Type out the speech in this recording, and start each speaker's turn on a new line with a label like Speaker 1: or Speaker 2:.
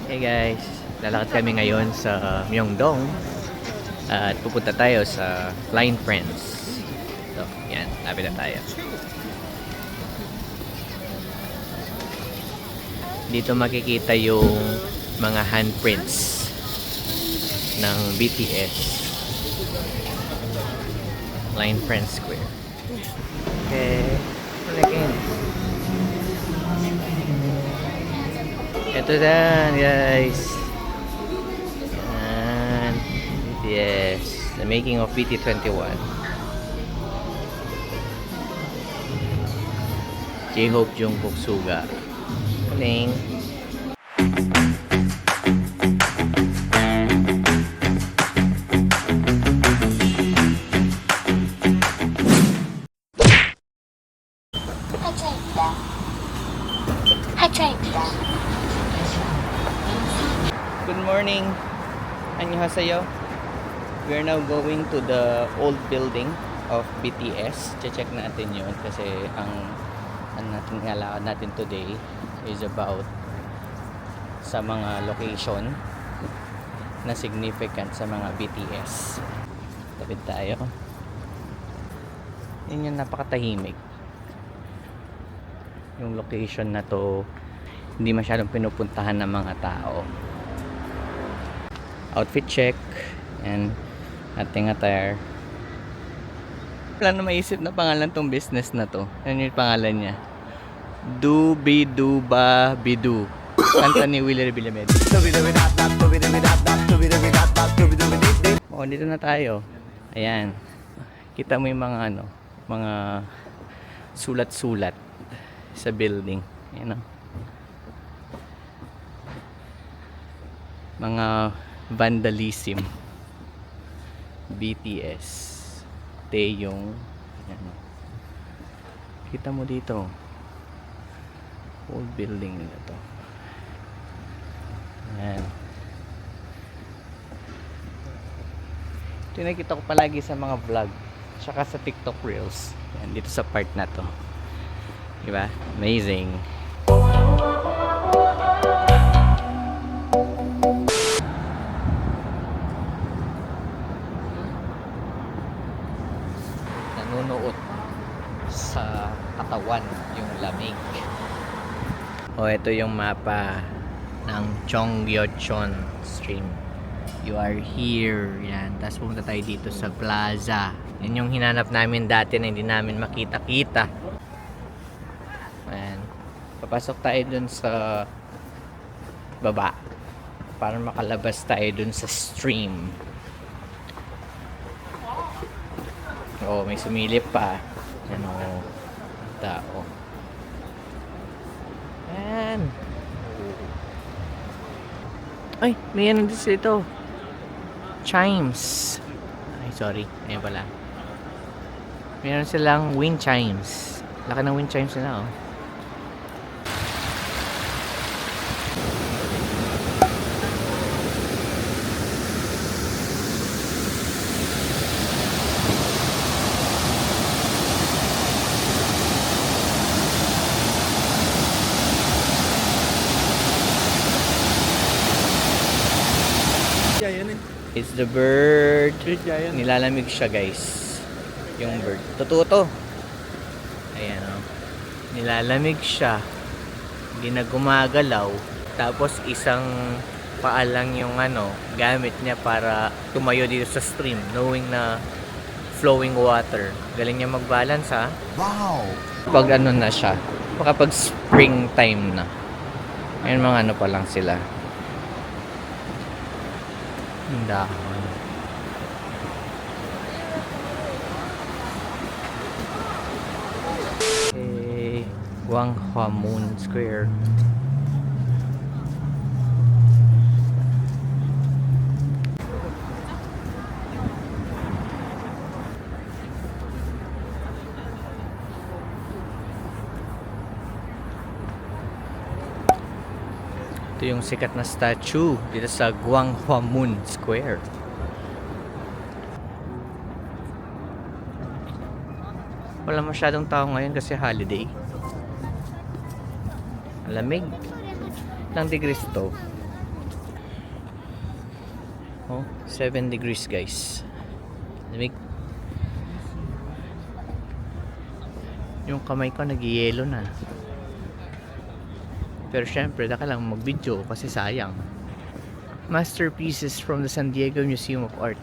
Speaker 1: Hey guys, lalakad kami ngayon sa Myeongdong at pupunta tayo sa Line Friends. So, yan, lapit na tayo. Dito makikita yung mga handprints ng BTS. Line Friends Square. Okay, again. Ito na guys. Yan. BTS. The making of BT21. J-Hope, Jungkook, Suga. Galing. Good morning. 안녕하세요. We are now going to the old building of BTS. Check natin yun kasi ang natin ngalakad natin today is about sa mga location na significant sa mga BTS. Tapit tayo. Yun yung napakatahimik. Yung location na to hindi masyadong pinupuntahan ng mga tao. Outfit check and ating attire. Wala na maisip na pangalan tong business na to. Ano yung pangalan niya? Duba Bidu. Kanta ni Willie Villamed. Oh, dito na tayo. Ayan. Kita mo yung mga mga sulat-sulat sa building. Ayan o. Mga vandalism. BTS. Taeyong. Ayan o. Kita mo dito. Old building nila to. Ayan. Ito yung nakita ko palagi sa mga vlog. Tsaka sa TikTok Reels. Ayan, dito sa part na to. Diba? Amazing. Nanunuot sa katawan yung lamig. O, ito yung mapa ng Cheonggyecheon Stream. You are here. Yan. Tapos pumunta tayo dito sa plaza. Yan yung hinanap namin dati na hindi namin makita-kita. Ayan. Papasok tayo dun sa baba para makalabas tayo dun sa stream. Oh, may sumilip pa. Ano, tao. Ayan. Ay, may ano dito. Chimes. Ay, sorry. Ayan pala. Meron silang wind chimes. Laki ng wind chimes nila, oh. It's the bird. Nilalamig siya, guys. Yung bird. Totoo to. Ayan, oh. Nilalamig siya. Hindi na gumagalaw. Tapos isang paa lang yung gamit niya para tumayo dito sa stream. Knowing na flowing water. Galing niya mag-balance, ha? Wow! Pag na siya. Kapag springtime na. Ayun, mga pa lang sila. Dahon. Okay, Gwanghwamun Square. Ito yung sikat na statue dito sa Gwanghwamun Square. Wala masyadong tao ngayon kasi holiday. Malamig. Ilang degrees to? Oh, 7 degrees guys. Lamig. Yung kamay ko nag-yelo na. Pero syempre, daka lang mag-video kasi sayang. Masterpieces from the San Diego Museum of Art.